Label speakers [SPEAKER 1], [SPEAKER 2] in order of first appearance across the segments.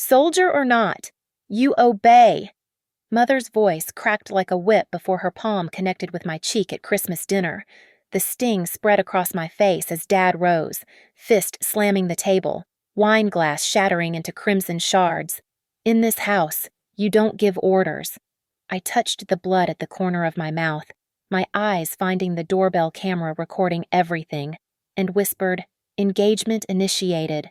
[SPEAKER 1] Soldier or not, you obey. Mother's voice cracked like a whip before her palm connected with my cheek at Christmas dinner. The sting spread across my face as Dad rose, fist slamming the table, wine glass shattering into crimson shards. In this house, you don't give orders. I touched the blood at the corner of my mouth, my eyes finding the doorbell camera recording everything, and whispered, "Engagement initiated."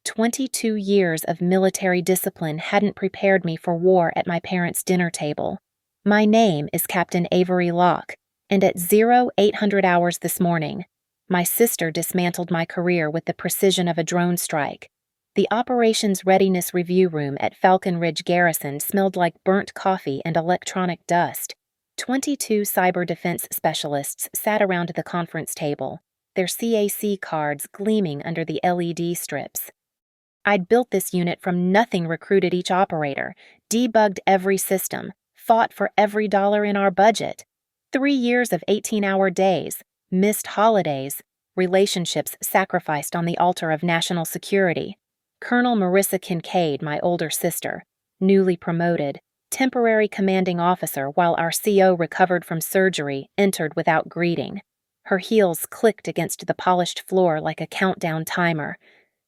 [SPEAKER 1] 22 years of military discipline hadn't prepared me for war at my parents' dinner table. My name is Captain Avery Locke, and at 0800 hours this morning, my sister dismantled my career with the precision of a drone strike. The Operations Readiness Review Room at Falcon Ridge Garrison smelled like burnt coffee and electronic dust. 22 cyber defense specialists sat around the conference table, their CAC cards gleaming under the LED strips. I'd built this unit from nothing, recruited each operator, debugged every system, fought for every dollar in our budget. 3 years of 18-hour days, missed holidays, relationships sacrificed on the altar of national security. Colonel Marissa Kincaid, my older sister, newly promoted, temporary commanding officer while our CO recovered from surgery, entered without greeting. Her heels clicked against the polished floor like a countdown timer.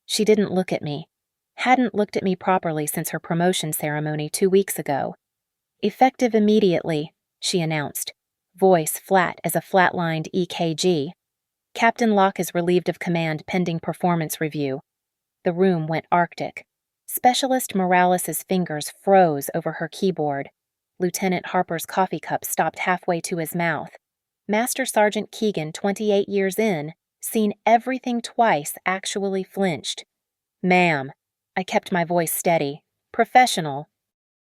[SPEAKER 1] She didn't look at me. Hadn't looked at me properly since her promotion ceremony 2 weeks ago. "Effective immediately," she announced, voice flat as a flatlined EKG. "Captain Locke is relieved of command pending performance review." The room went arctic. Specialist Morales' fingers froze over her keyboard. Lieutenant Harper's coffee cup stopped halfway to his mouth. Master Sergeant Keegan, 28 years in, seen everything twice, actually flinched. "Ma'am." I kept my voice steady. "Professional."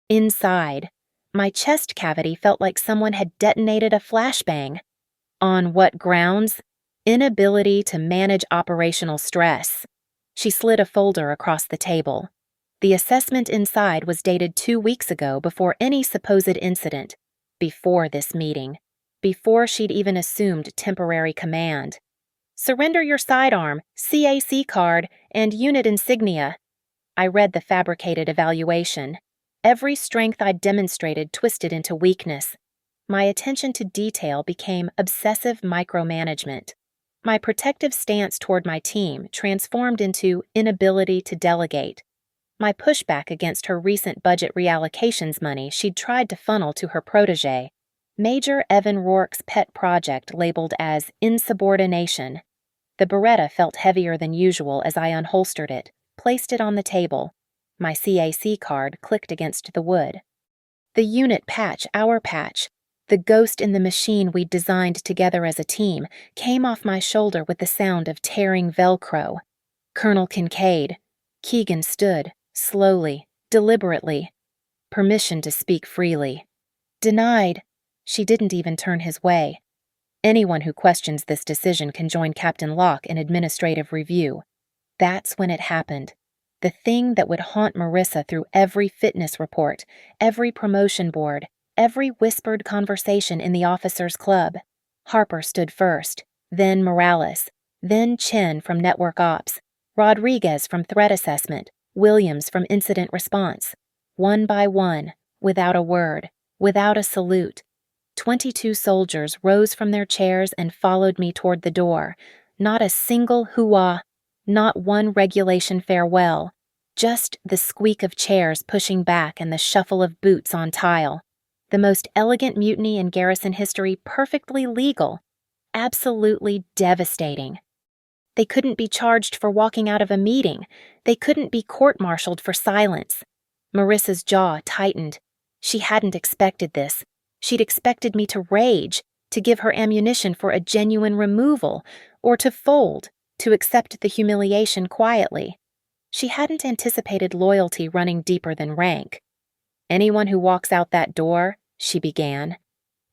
[SPEAKER 1] Inside, my chest cavity felt like someone had detonated a flashbang. On what grounds? Inability to manage operational stress. She slid a folder across the table. The assessment inside was dated 2 weeks ago, before any supposed incident, before this meeting, before she'd even assumed temporary command. "Surrender your sidearm, CAC card, and unit insignia." I read the fabricated evaluation. Every strength I'd demonstrated twisted into weakness. My attention to detail became obsessive micromanagement. My protective stance toward my team transformed into inability to delegate. My pushback against her recent budget reallocations money she'd tried to funnel to her protege, Major Evan Rourke's pet project labeled as insubordination. The Beretta felt heavier than usual as I unholstered it, placed it on the table. My CAC card clicked against the wood. The unit patch, our patch, the ghost in the machine we'd designed together as a team, came off my shoulder with the sound of tearing Velcro. "Colonel Kincaid." Keegan stood, slowly, deliberately. "Permission to speak freely." "Denied." She didn't even turn his way. "Anyone who questions this decision can join Captain Locke in administrative review." That's when it happened. The thing that would haunt Marissa through every fitness report, every promotion board, every whispered conversation in the officers' club. Harper stood first, then Morales, then Chen from Network Ops, Rodriguez from Threat Assessment, Williams from Incident Response. One by one, without a word, without a salute, 22 soldiers rose from their chairs and followed me toward the door. Not a single hoo-ah, not one regulation farewell, just the squeak of chairs pushing back and the shuffle of boots on tile. The most elegant mutiny in garrison history, perfectly legal, absolutely devastating. They couldn't be charged for walking out of a meeting. They couldn't be court-martialed for silence. Marissa's jaw tightened. She hadn't expected this. She'd expected me to rage, to give her ammunition for a genuine removal, or to fold, to accept the humiliation quietly. She hadn't anticipated loyalty running deeper than rank. "Anyone who walks out that door," she began.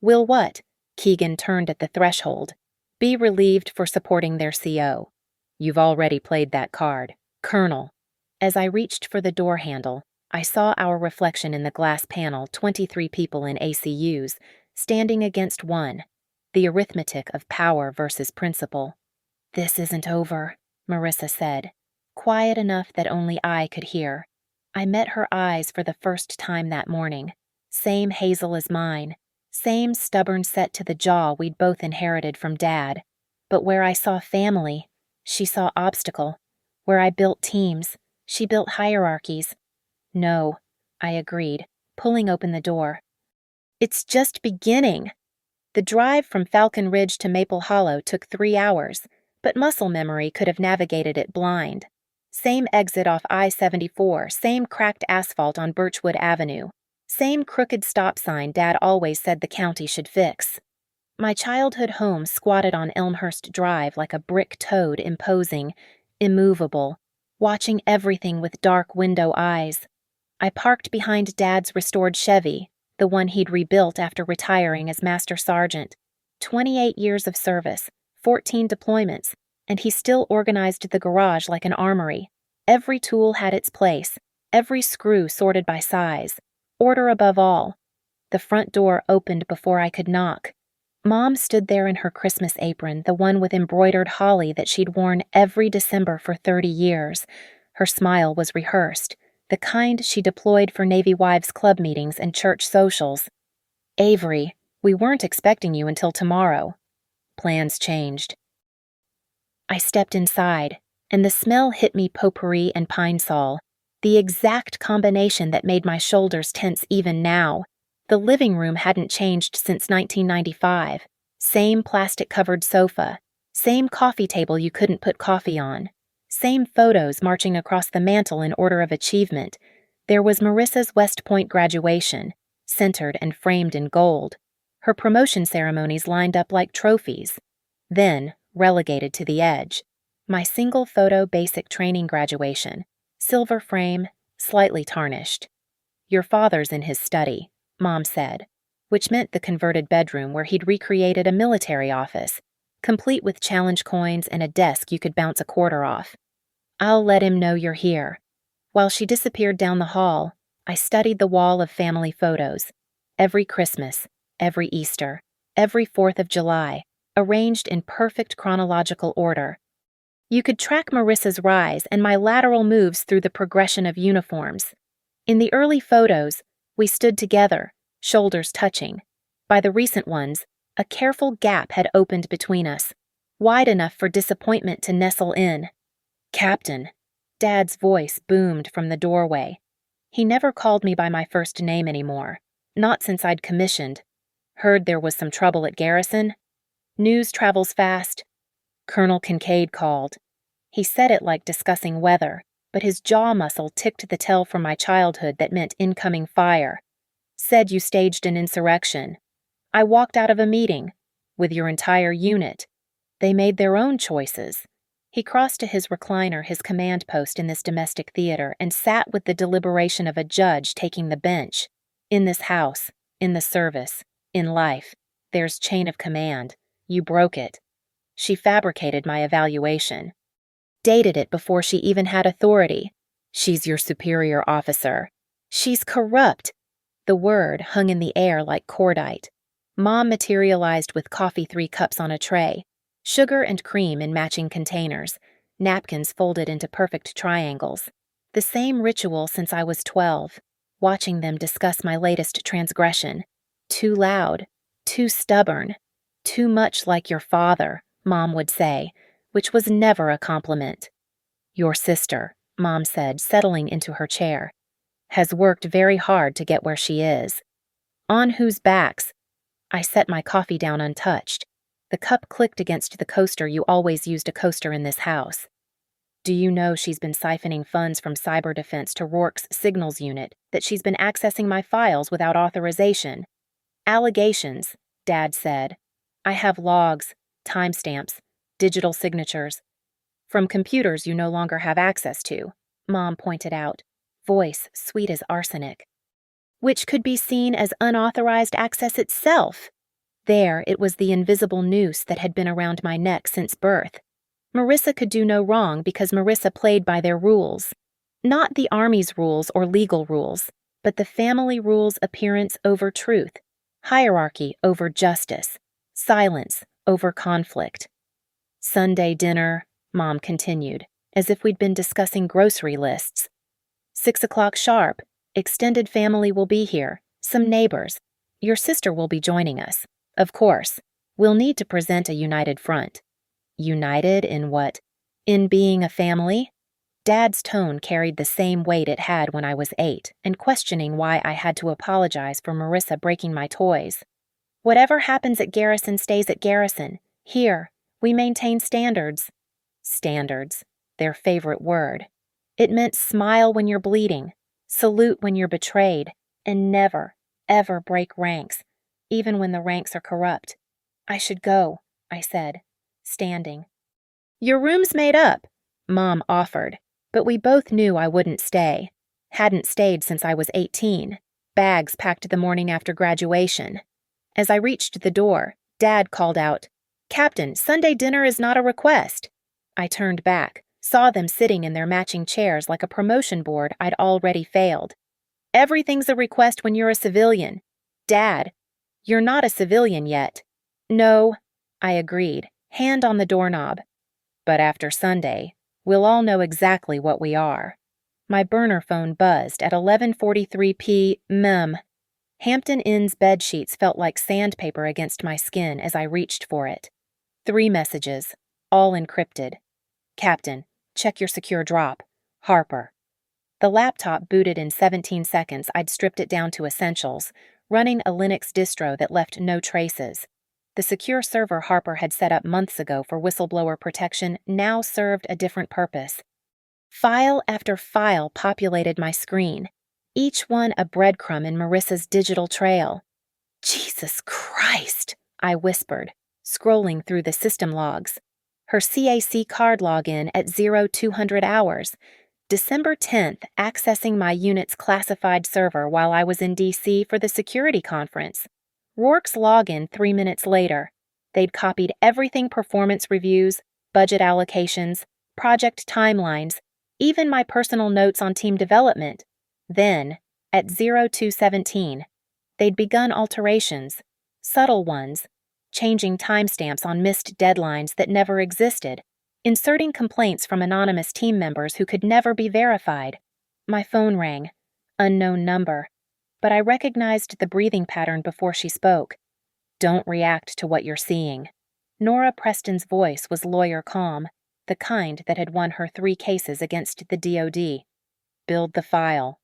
[SPEAKER 1] "Will what?" Keegan turned at the threshold. "Be relieved for supporting their CO. You've already played that card. Colonel." As I reached for the door handle, I saw our reflection in the glass panel, 23 people in ACUs, standing against one, the arithmetic of power versus principle. "This isn't over," Marissa said, quiet enough that only I could hear. I met her eyes for the first time that morning. Same hazel as mine. Same stubborn set to the jaw we'd both inherited from Dad. But where I saw family, she saw obstacle. Where I built teams, she built hierarchies. No, I agreed, pulling open the door. It's just beginning. The drive from Falcon Ridge to Maple Hollow took 3 hours, but muscle memory could have navigated it blind. Same exit off I-74, same cracked asphalt on Birchwood Avenue, same crooked stop sign Dad always said the county should fix. My childhood home squatted on Elmhurst Drive like a brick toad, imposing, immovable, watching everything with dark window eyes. I parked behind Dad's restored Chevy, the one he'd rebuilt after retiring as Master Sergeant. 28 years of service, 14 deployments, and he still organized the garage like an armory. Every tool had its place, every screw sorted by size. Order above all. The front door opened before I could knock. Mom stood there in her Christmas apron, the one with embroidered holly that she'd worn every December for 30 years. Her smile was rehearsed, the kind she deployed for Navy Wives Club meetings and church socials. "Avery, we weren't expecting you until tomorrow." Plans changed. I stepped inside, and the smell hit me potpourri and pine sol, the exact combination that made my shoulders tense even now. The living room hadn't changed since 1995. Same plastic-covered sofa, same coffee table you couldn't put coffee on, same photos marching across the mantel in order of achievement. There was Marissa's West Point graduation, centered and framed in gold. Her promotion ceremonies lined up like trophies. Then, relegated to the edge, my single photo basic training graduation, silver frame, slightly tarnished. "Your father's in his study," Mom said, which meant the converted bedroom where he'd recreated a military office, complete with challenge coins and a desk you could bounce a quarter off. "I'll let him know you're here." While she disappeared down the hall, I studied the wall of family photos. Every Christmas, every Easter, every 4th of July, arranged in perfect chronological order. You could track Marissa's rise and my lateral moves through the progression of uniforms. In the early photos, we stood together, shoulders touching. By the recent ones, a careful gap had opened between us, wide enough for disappointment to nestle in. "Captain," Dad's voice boomed from the doorway. He never called me by my first name anymore, not since I'd commissioned. "Heard there was some trouble at Garrison? News travels fast." Colonel Kincaid called. He said it like discussing weather, but his jaw muscle ticked the tell from my childhood that meant incoming fire. "Said you staged an insurrection. I walked out of a meeting. With your entire unit. They made their own choices." He crossed to his recliner, his command post in this domestic theater, and sat with the deliberation of a judge taking the bench. "In this house, in the service, in life, there's chain of command. You broke it." She fabricated my evaluation. Dated it before she even had authority. "She's your superior officer." "She's corrupt." The word hung in the air like cordite. Mom materialized with coffee 3 cups on a tray, sugar and cream in matching containers, napkins folded into perfect triangles. The same ritual since I was 12, watching them discuss my latest transgression. "Too loud, too stubborn, too much like your father," Mom would say, which was never a compliment. "Your sister," Mom said, settling into her chair, "has worked very hard to get where she is." "On whose backs?" I set my coffee down untouched. The cup clicked against the coaster. You always used a coaster in this house. "Do you know she's been siphoning funds from cyber defense to Rourke's signals unit, that she's been accessing my files without authorization?" "Allegations," Dad said. "I have logs, timestamps, digital signatures. From computers you no longer have access to," Mom pointed out, voice sweet as arsenic. "Which could be seen as unauthorized access itself." There, it was the invisible noose that had been around my neck since birth. Marissa could do no wrong because Marissa played by their rules. Not the Army's rules or legal rules, but the family rules: appearance over truth, hierarchy over justice, silence over conflict. "Sunday dinner," Mom continued, as if we'd been discussing grocery lists. 6 o'clock sharp. Extended family will be here. Some neighbors. Your sister will be joining us. Of course. We'll need to present a united front. United in what? In being a family? Dad's tone carried the same weight it had when I was 8, and questioning why I had to apologize for Marissa breaking my toys. Whatever happens at Garrison stays at Garrison. Here, we maintain standards. Standards. Their favorite word. It meant smile when you're bleeding, salute when you're betrayed, and never, ever break ranks, even when the ranks are corrupt. I should go, I said, standing. Your room's made up, Mom offered, but we both knew I wouldn't stay. Hadn't stayed since I was 18. Bags packed the morning after graduation. As I reached the door, Dad called out, Captain, Sunday dinner is not a request. I turned back, saw them sitting in their matching chairs like a promotion board I'd already failed. Everything's a request when you're a civilian. Dad, you're not a civilian yet. No, I agreed, hand on the doorknob. But after Sunday, we'll all know exactly what we are. My burner phone buzzed at 11:43 p.m. Hampton Inn's bedsheets felt like sandpaper against my skin as I reached for it. 3 messages, all encrypted. Captain, check your secure drop. Harper. The laptop booted in 17 seconds. I'd stripped it down to essentials, running a Linux distro that left no traces. The secure server Harper had set up months ago for whistleblower protection now served a different purpose. File after file populated my screen, each one a breadcrumb in Marissa's digital trail. Jesus Christ, I whispered, scrolling through the system logs. Her CAC card login at 0200 hours. December 10th, accessing my unit's classified server while I was in D.C. for the security conference. Rourke's login 3 minutes later. They'd copied everything: performance reviews, budget allocations, project timelines, even my personal notes on team development. Then, at 0217, they'd begun alterations, subtle ones, changing timestamps on missed deadlines that never existed, inserting complaints from anonymous team members who could never be verified. My phone rang. Unknown number. But I recognized the breathing pattern before she spoke. Don't react to what you're seeing. Nora Preston's voice was lawyer calm, the kind that had won her 3 cases against the DoD. Build the file.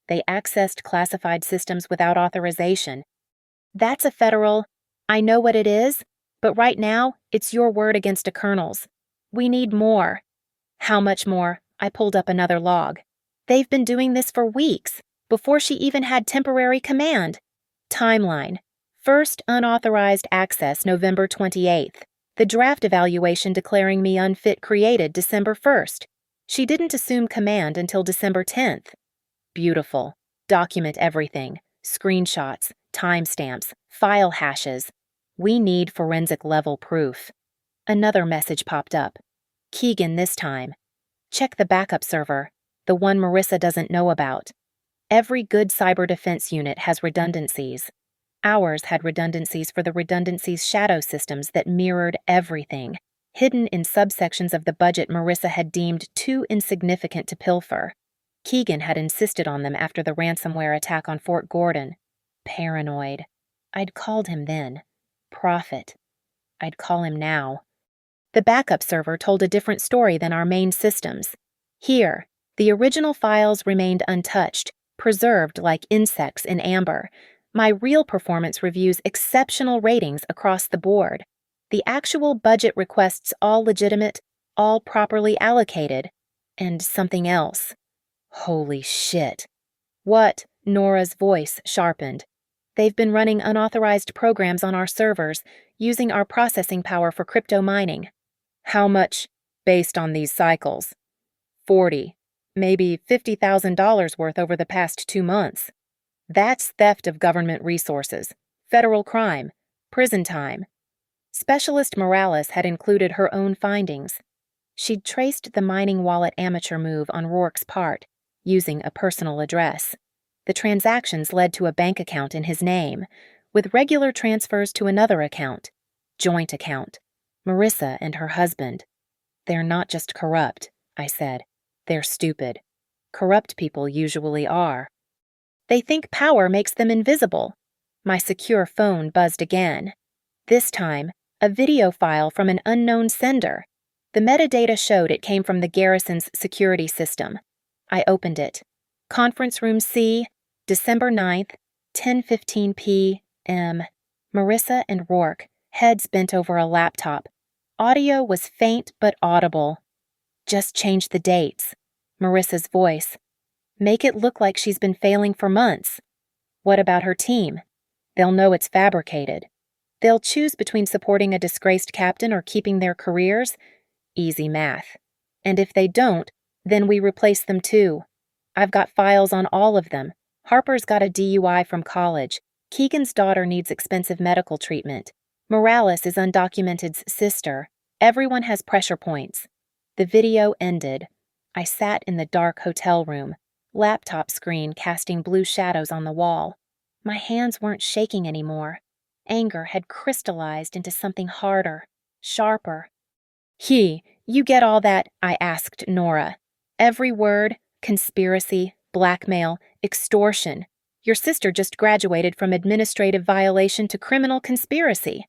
[SPEAKER 1] They accessed classified systems without authorization. That's a federal. I know what it is, but right now, it's your word against a colonel's. We need more. How much more? I pulled up another log. They've been doing this for weeks, before she even had temporary command. Timeline. First unauthorized access November 28th. The draft evaluation declaring me unfit created December 1st. She didn't assume command until December 10th. Beautiful. Document everything. Screenshots, timestamps, file hashes. We need forensic level proof. Another message popped up. Keegan this time. Check the backup server, the one Marissa doesn't know about. Every good cyber defense unit has redundancies. Ours had redundancies for the redundancies shadow systems that mirrored everything, hidden in subsections of the budget Marissa had deemed too insignificant to pilfer. Keegan had insisted on them after the ransomware attack on Fort Gordon. Paranoid. I'd called him then. Prophet. I'd call him now. The backup server told a different story than our main systems. Here, the original files remained untouched, preserved like insects in amber. My real performance reviews exceptional ratings across the board. The actual budget requests all legitimate, all properly allocated. And something else. Holy shit. What? Nora's voice sharpened. They've been running unauthorized programs on our servers, using our processing power for crypto mining. How much, based on these cycles? 40, maybe $50,000 worth over the past 2 months. That's theft of government resources, federal crime, prison time. Specialist Morales had included her own findings. She'd traced the mining wallet amateur move on Rourke's part, using a personal address. The transactions led to a bank account in his name, with regular transfers to another account, joint account, Marissa and her husband. They're not just corrupt, I said. They're stupid. Corrupt people usually are. They think power makes them invisible. My secure phone buzzed again. This time, a video file from an unknown sender. The metadata showed it came from the garrison's security system. I opened it. Conference Room C, December 9th, 10:15 p.m. Marissa and Rourke, heads bent over a laptop. Audio was faint but audible. Just change the dates. Marissa's voice. Make it look like she's been failing for months. What about her team? They'll know it's fabricated. They'll choose between supporting a disgraced captain or keeping their careers. Easy math. And if they don't, then we replace them too. I've got files on all of them. Harper's got a DUI from college. Keegan's daughter needs expensive medical treatment. Morales is undocumented's sister. Everyone has pressure points. The video ended. I sat in the dark hotel room, laptop screen casting blue shadows on the wall. My hands weren't shaking anymore. Anger had crystallized into something harder, sharper. You get all that? I asked Nora. Every word, conspiracy, blackmail, extortion. Your sister just graduated from administrative violation to criminal conspiracy.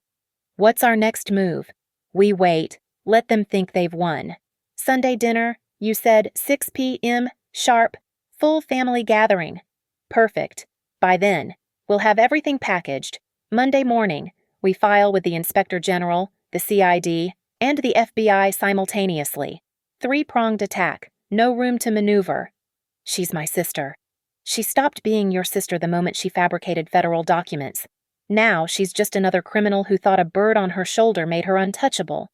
[SPEAKER 1] What's our next move? We wait. Let them think they've won. Sunday dinner, you said 6 p.m. sharp, full family gathering. Perfect. By then, we'll have everything packaged. Monday morning, we file with the Inspector General, the CID, and the FBI simultaneously. Three-pronged attack. No room to maneuver. She's my sister. She stopped being your sister the moment she fabricated federal documents. Now she's just another criminal who thought a bird on her shoulder made her untouchable.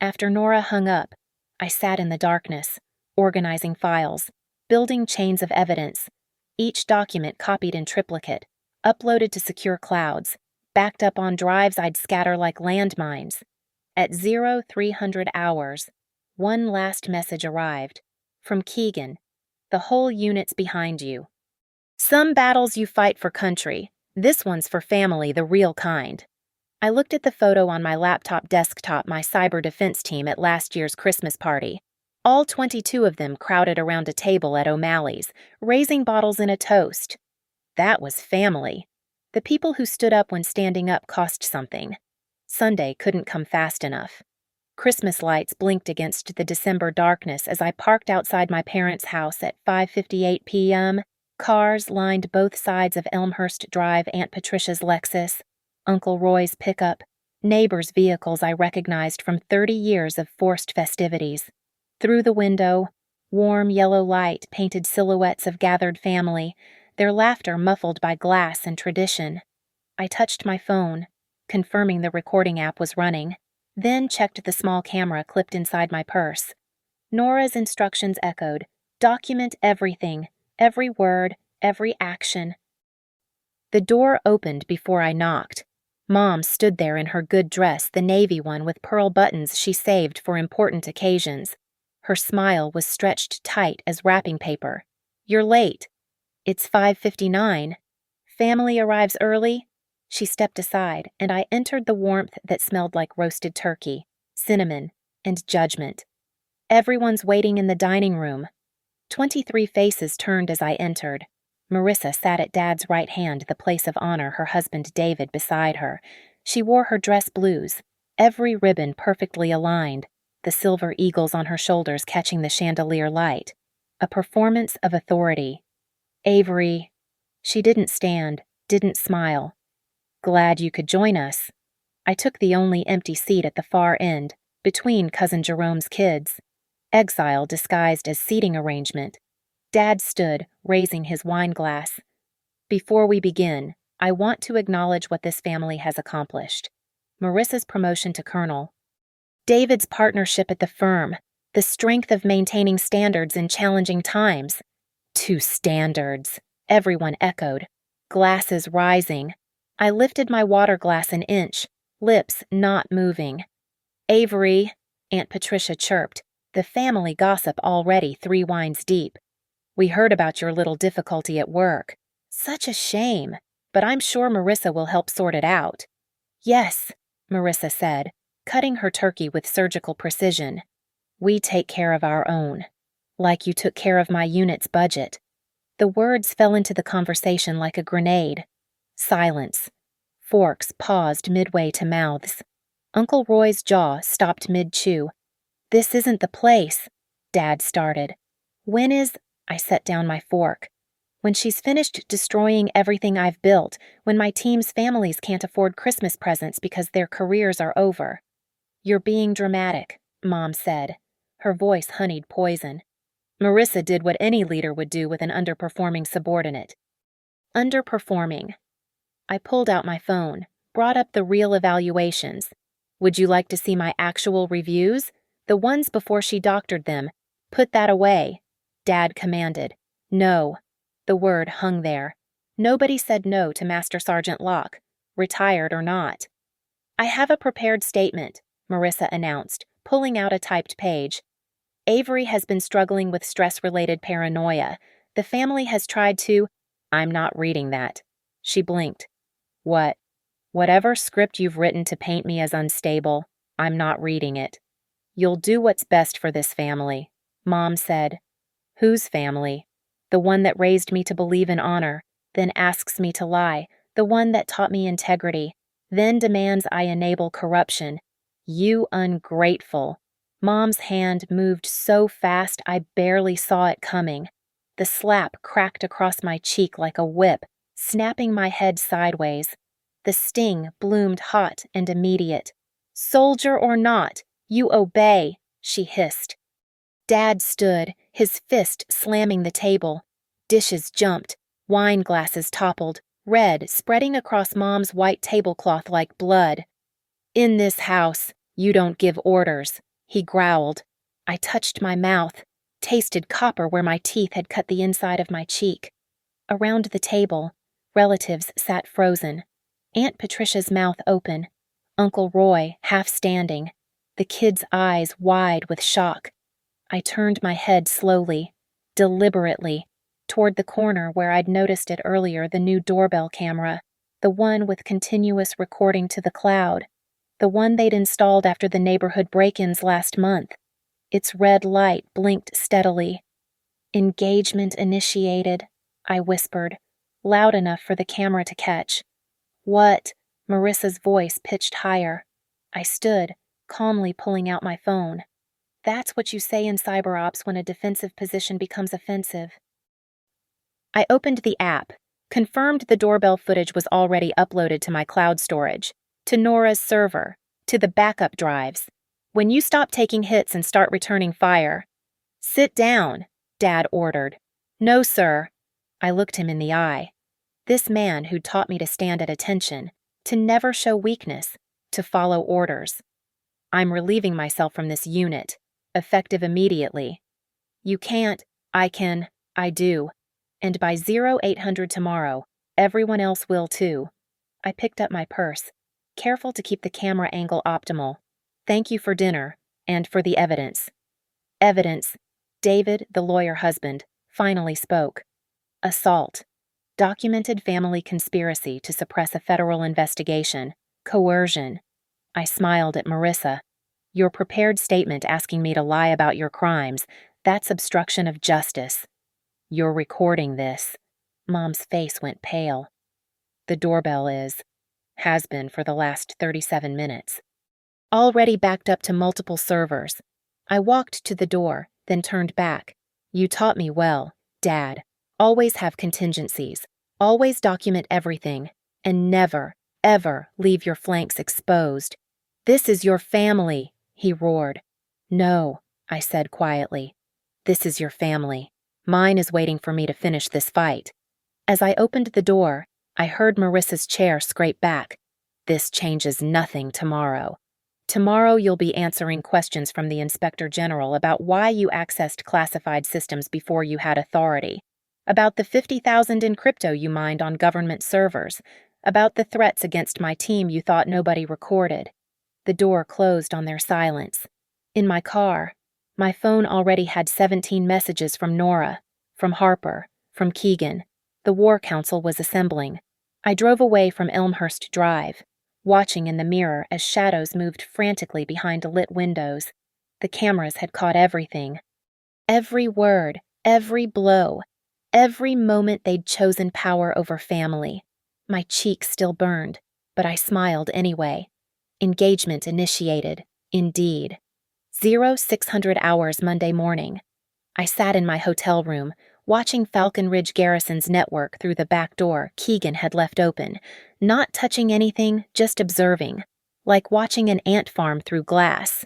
[SPEAKER 1] After Nora hung up, I sat in the darkness, organizing files, building chains of evidence, each document copied in triplicate, uploaded to secure clouds, backed up on drives I'd scatter like landmines. At 0300 hours, one last message arrived. From Keegan. The whole unit's behind you. Some battles you fight for country. This one's for family, the real kind. I looked at the photo on my laptop desktop, my cyber defense team at last year's Christmas party. All 22 of them crowded around a table at O'Malley's, raising bottles in a toast. That was family. The people who stood up when standing up cost something. Sunday couldn't come fast enough. Christmas lights blinked against the December darkness as I parked outside my parents' house at 5:58 p.m. Cars lined both sides of Elmhurst Drive, Aunt Patricia's Lexus, Uncle Roy's pickup, neighbors' vehicles I recognized from 30 years of forced festivities. Through the window, warm yellow light painted silhouettes of gathered family, their laughter muffled by glass and tradition. I touched my phone, confirming the recording app was running, then checked the small camera clipped inside my purse. Nora's instructions echoed, document everything, every word, every action. The door opened before I knocked. Mom stood there in her good dress, the navy one with pearl buttons she saved for important occasions. Her smile was stretched tight as wrapping paper. You're late. It's 5:59. Family arrives early? She stepped aside, and I entered the warmth that smelled like roasted turkey, cinnamon, and judgment. Everyone's waiting in the dining room. 23 faces turned as I entered. Marissa sat at Dad's right hand, the place of honor, her husband David beside her. She wore her dress blues, every ribbon perfectly aligned, the silver eagles on her shoulders catching the chandelier light. A performance of authority. Avery. She didn't stand, didn't smile. Glad you could join us. I took the only empty seat at the far end, between Cousin Jerome's kids. Exile disguised as seating arrangement. Dad stood, raising his wine glass. Before we begin, I want to acknowledge what this family has accomplished. Marissa's promotion to colonel. David's partnership at the firm. The strength of maintaining standards in challenging times. 2 standards, everyone echoed. Glasses rising. I lifted my water glass an inch, lips not moving. Avery, Aunt Patricia chirped, the family gossip already 3 wines deep. We heard about your little difficulty at work. Such a shame, but I'm sure Marissa will help sort it out. Yes, Marissa said, cutting her turkey with surgical precision. We take care of our own. Like you took care of my unit's budget. The words fell into the conversation like a grenade. Silence. Forks paused midway to mouths. Uncle Roy's jaw stopped mid-chew. "This isn't the place," Dad started. "When is—" I set down my fork. "When she's finished destroying everything I've built, when my team's families can't afford Christmas presents because their careers are over." "You're being dramatic," Mom said. Her voice honeyed poison. "Marissa did what any leader would do with an underperforming subordinate." Underperforming. I pulled out my phone, brought up the real evaluations. "Would you like to see my actual reviews? The ones before she doctored them. Put that away," Dad commanded. "No." The word hung there. Nobody said no to Master Sergeant Locke, retired or not. "I have a prepared statement," Marissa announced, pulling out a typed page. "Avery has been struggling with stress-related paranoia. The family has tried to—" "I'm not reading that." She blinked. "What? Whatever script you've written to paint me as unstable, I'm not reading it. You'll do what's best for this family," Mom said. "Whose family?" "The one that raised me to believe in honor, then asks me to lie, the one that taught me integrity, then demands I enable corruption. You ungrateful." Mom's hand moved so fast I barely saw it coming. The slap cracked across my cheek like a whip, snapping my head sideways. The sting bloomed hot and immediate. "Soldier or not, you obey," she hissed. Dad stood, his fist slamming the table. Dishes jumped, wine glasses toppled, red spreading across Mom's white tablecloth like blood. "In this house, you don't give orders," he growled. I touched my mouth, tasted copper where my teeth had cut the inside of my cheek. Around the table, relatives sat frozen. Aunt Patricia's mouth open, Uncle Roy half standing, the kids' eyes wide with shock. I turned my head slowly, deliberately, toward the corner where I'd noticed it earlier, the new doorbell camera, the one with continuous recording to the cloud, the one they'd installed after the neighborhood break-ins last month. Its red light blinked steadily. "Engagement initiated," I whispered, loud enough for the camera to catch. "What?" Marissa's voice pitched higher. I stood, calmly pulling out my phone. "That's what you say in cyberops when a defensive position becomes offensive." I opened the app, confirmed the doorbell footage was already uploaded to my cloud storage, to Nora's server, to the backup drives. "When you stop taking hits and start returning fire—" "Sit down," Dad ordered. "No, sir." I looked him in the eye. This man who'd taught me to stand at attention, to never show weakness, to follow orders. "I'm relieving myself from this unit, effective immediately." "You can't." "I can. I do. And by 0800 tomorrow, everyone else will too." I picked up my purse, careful to keep the camera angle optimal. "Thank you for dinner, and for the evidence." Evidence. David, the lawyer husband, finally spoke. Assault. Documented family conspiracy to suppress a federal investigation. Coercion. I smiled at Marissa. "Your prepared statement asking me to lie about your crimes, that's obstruction of justice." "You're recording this." Mom's face went pale. "The doorbell is. Has been for the last 37 minutes. Already backed up to multiple servers." I walked to the door, then turned back. "You taught me well, Dad. Always have contingencies. Always document everything. And never, ever leave your flanks exposed." "This is your family," he roared. "No," I said quietly. "This is your family. Mine is waiting for me to finish this fight." As I opened the door, I heard Marissa's chair scrape back. "This changes nothing tomorrow. Tomorrow you'll be answering questions from the Inspector General about why you accessed classified systems before you had authority, about the 50,000 in crypto you mined on government servers, about the threats against my team you thought nobody recorded." The door closed on their silence. In my car, my phone already had 17 messages from Nora, from Harper, from Keegan. The War Council was assembling. I drove away from Elmhurst Drive, watching in the mirror as shadows moved frantically behind lit windows. The cameras had caught everything. Every word, every blow, every moment they'd chosen power over family. My cheek still burned, but I smiled anyway. Engagement initiated, indeed. 0600 hours Monday morning. I sat in my hotel room, watching Falcon Ridge Garrison's network through the back door Keegan had left open, not touching anything, just observing, like watching an ant farm through glass.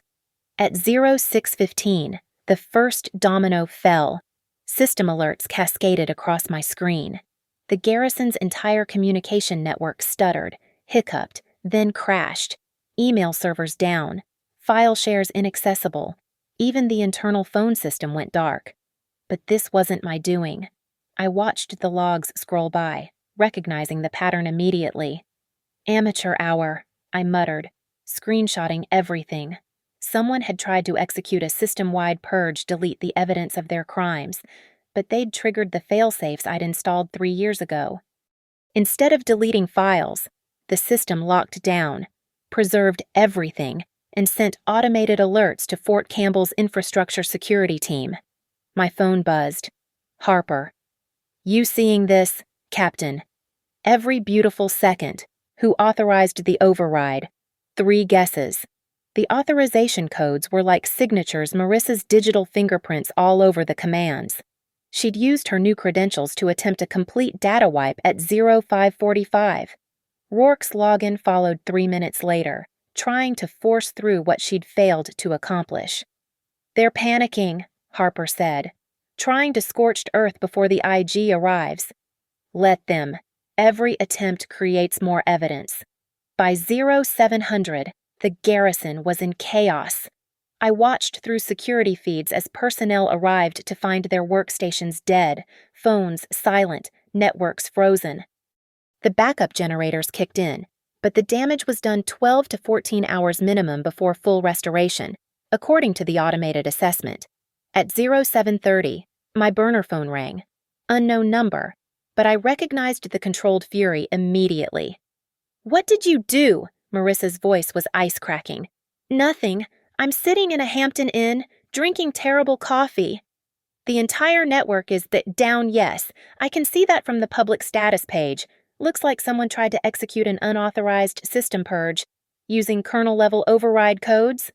[SPEAKER 1] At 0615, the first domino fell. System alerts cascaded across my screen. The Garrison's entire communication network stuttered, hiccuped, then crashed. Email servers down, file shares inaccessible. Even the internal phone system went dark. But this wasn't my doing. I watched the logs scroll by, recognizing the pattern immediately. Amateur hour, I muttered, screenshotting everything. Someone had tried to execute a system-wide purge, delete the evidence of their crimes, but they'd triggered the failsafes I'd installed 3 years ago. Instead of deleting files, the system locked down, preserved everything, and sent automated alerts to Fort Campbell's infrastructure security team. My phone buzzed. Harper. You seeing this, Captain? Every beautiful second. Who authorized the override? 3 guesses. The authorization codes were like signatures, Marissa's digital fingerprints all over the commands. She'd used her new credentials to attempt a complete data wipe at 0545. Rourke's login followed 3 minutes later, trying to force through what she'd failed to accomplish. They're panicking, Harper said, trying to scorched earth before the IG arrives. Let them. Every attempt creates more evidence. By 0700, the Garrison was in chaos. I watched through security feeds as personnel arrived to find their workstations dead, phones silent, networks frozen. The backup generators kicked in, but the damage was done 12 to 14 hours minimum before full restoration, according to the automated assessment. At 0730, my burner phone rang. Unknown number, but I recognized the controlled fury immediately. What did you do? Marissa's voice was ice-cracking. Nothing. I'm sitting in a Hampton Inn, drinking terrible coffee. The entire network is down, yes. I can see that from the public status page. Looks like someone tried to execute an unauthorized system purge, using kernel-level override codes.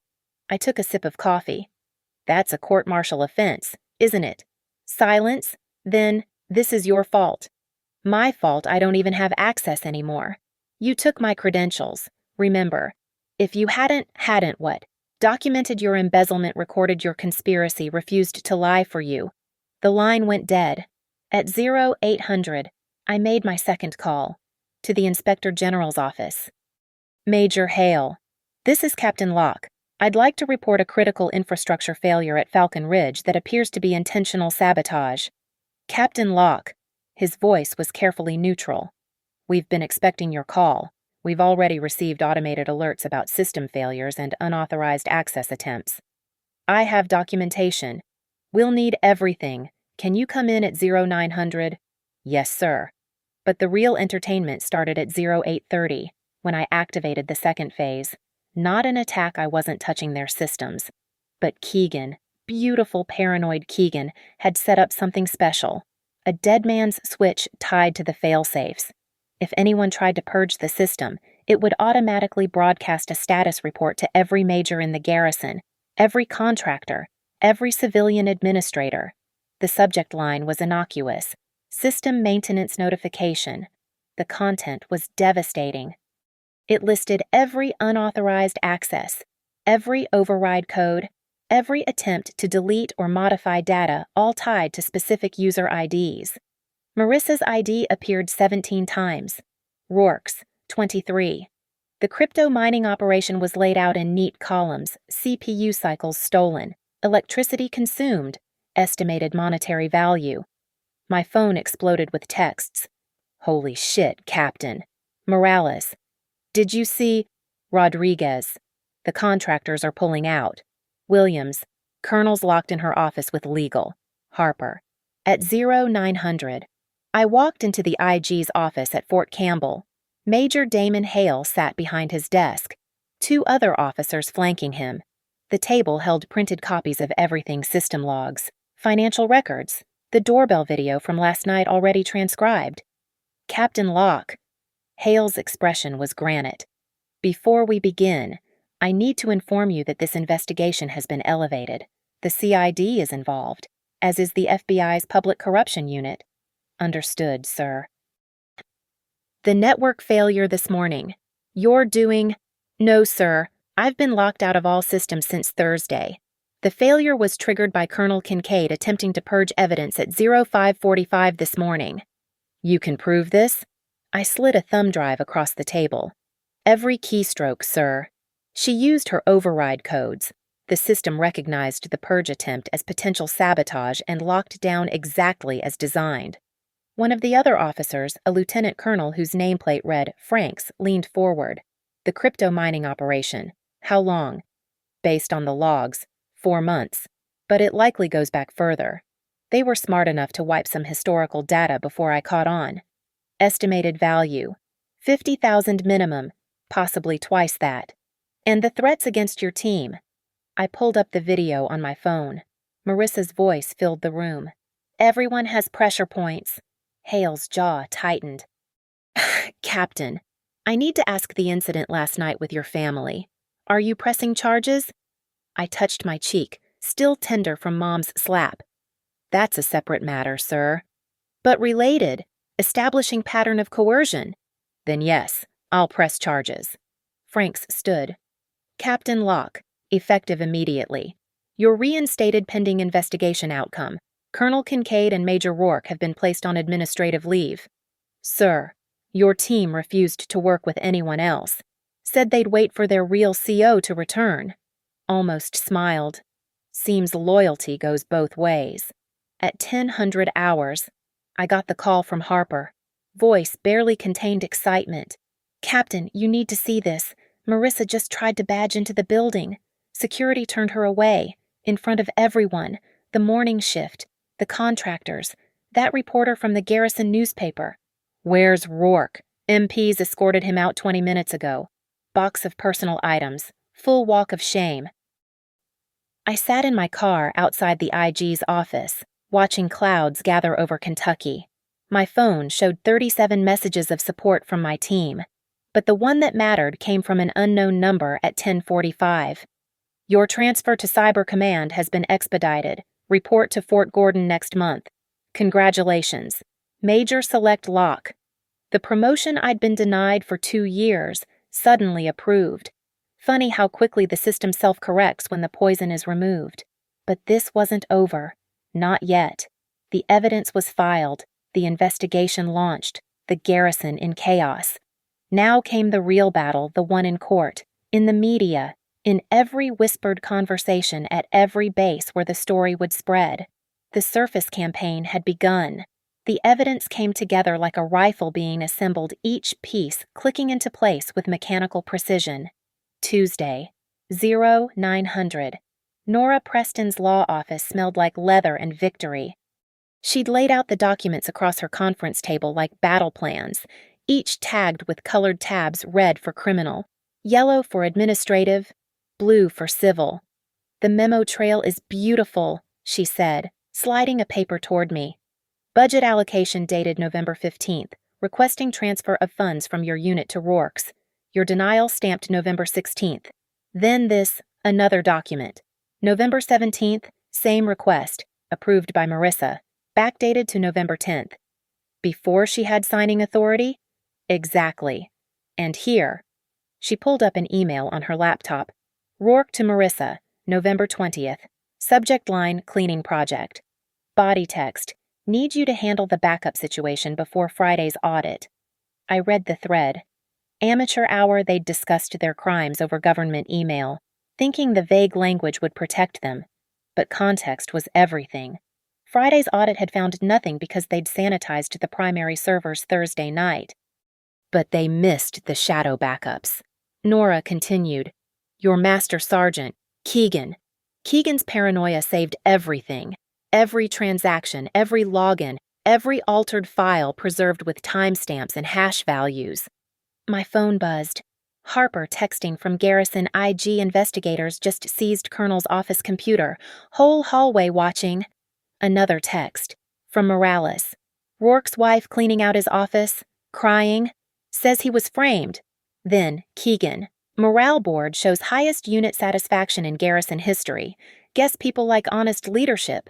[SPEAKER 1] I took a sip of coffee. That's a court-martial offense, isn't it? Silence? Then, this is your fault. My fault I don't even have access anymore. You took my credentials. Remember, if you hadn't what? Documented your embezzlement, recorded your conspiracy, refused to lie for you. The line went dead. At 0800, I made my second call, to the Inspector General's office. Major Hale, this is Captain Locke. I'd like to report a critical infrastructure failure at Falcon Ridge that appears to be intentional sabotage. Captain Locke, his voice was carefully neutral. We've been expecting your call. We've already received automated alerts about system failures and unauthorized access attempts. I have documentation. We'll need everything. Can you come in at 0900? Yes, sir. But the real entertainment started at 0830, when I activated the second phase. Not an attack, I wasn't touching their systems. But Keegan, beautiful paranoid Keegan, had set up something special. A dead man's switch tied to the failsafes. If anyone tried to purge the system, it would automatically broadcast a status report to every major in the garrison, every contractor, every civilian administrator. The subject line was innocuous. System maintenance notification. The content was devastating. It listed every unauthorized access, every override code, every attempt to delete or modify data, all tied to specific user IDs. Marissa's ID appeared 17 times. Rourke's, 23. The crypto mining operation was laid out in neat columns, CPU cycles stolen, electricity consumed, estimated monetary value. My phone exploded with texts. Holy shit, Captain. Morales. Did you see? Rodriguez. The contractors are pulling out. Williams. Colonel's locked in her office with legal. Harper. At 0900. I walked into the IG's office at Fort Campbell. Major Damon Hale sat behind his desk, 2 other officers flanking him. The table held printed copies of everything system logs, Financial records. The doorbell video from last night already transcribed. Captain Locke. Hale's expression was granite. Before we begin, I need to inform you that this investigation has been elevated. The CID is involved, as is the FBI's Public Corruption Unit. Understood, sir. The network failure this morning. You're doing... No, sir. I've been locked out of all systems since Thursday. The failure was triggered by Colonel Kincaid attempting to purge evidence at 05:45 this morning. You can prove this? I slid a thumb drive across the table. Every keystroke, sir. She used her override codes. The system recognized the purge attempt as potential sabotage and locked down exactly as designed. One of the other officers, a lieutenant colonel whose nameplate read Franks, leaned forward. The crypto mining operation. How long? Based on the logs, 4 months. But it likely goes back further. They were smart enough to wipe some historical data before I caught on. Estimated value. 50,000 minimum, possibly twice that. And the threats against your team. I pulled up the video on my phone. Marissa's voice filled the room. Everyone has pressure points. Hale's jaw tightened. Captain, I need to ask the incident last night with your family. Are you pressing charges? I touched my cheek, still tender from Mom's slap. That's a separate matter, sir. But related, establishing pattern of coercion. Then yes, I'll press charges. Franks stood. Captain Locke, effective immediately. You're reinstated pending investigation outcome. Colonel Kincaid and Major Rourke have been placed on administrative leave. Sir, your team refused to work with anyone else. Said they'd wait for their real CO to return. Almost smiled. Seems loyalty goes both ways. At 10:00 hours, I got the call from Harper. Voice barely contained excitement. Captain, you need to see this. Marissa just tried to badge into the building. Security turned her away, in front of everyone, the morning shift, the contractors, that reporter from the Garrison newspaper. Where's Rourke? MPs escorted him out 20 minutes ago. Box of personal items, full walk of shame. I sat in my car outside the IG's office, watching clouds gather over Kentucky. My phone showed 37 messages of support from my team, but the one that mattered came from an unknown number at 10:45. Your transfer to Cyber Command has been expedited. Report to Fort Gordon next month. Congratulations. Major Select Locke. The promotion I'd been denied for 2 years, suddenly approved. Funny how quickly the system self-corrects when the poison is removed. But this wasn't over. Not yet. The evidence was filed, the investigation launched, the garrison in chaos. Now came the real battle, the one in court, in the media, in every whispered conversation at every base where the story would spread. The surface campaign had begun. The evidence came together like a rifle being assembled, each piece clicking into place with mechanical precision. Tuesday, 0900. Nora Preston's law office smelled like leather and victory. She'd laid out the documents across her conference table like battle plans, each tagged with colored tabs, red for criminal, yellow for administrative, blue for civil. The memo trail is beautiful, she said, sliding a paper toward me. Budget allocation dated November 15th, requesting transfer of funds from your unit to Rourke's. Your denial stamped November 16th. Then this, another document. November 17th, same request, approved by Marissa, backdated to November 10th. Before she had signing authority? Exactly. And here. She pulled up an email on her laptop. Rourke to Marissa, November 20th. Subject line, cleaning project. Body text, need you to handle the backup situation before Friday's audit. I read the thread. Amateur hour they'd discussed their crimes over government email, thinking the vague language would protect them. But context was everything. Friday's audit had found nothing because they'd sanitized the primary servers Thursday night. But they missed the shadow backups. Nora continued. Your master sergeant, Keegan. Keegan's paranoia saved everything. Every transaction, every login, every altered file preserved with timestamps and hash values. My phone buzzed. Harper texting from Garrison IG investigators just seized Colonel's office computer. Whole hallway watching. Another text. From Morales. Rourke's wife cleaning out his office, crying, says he was framed. Then, Keegan. Morale board shows highest unit satisfaction in garrison history. Guess people like honest leadership.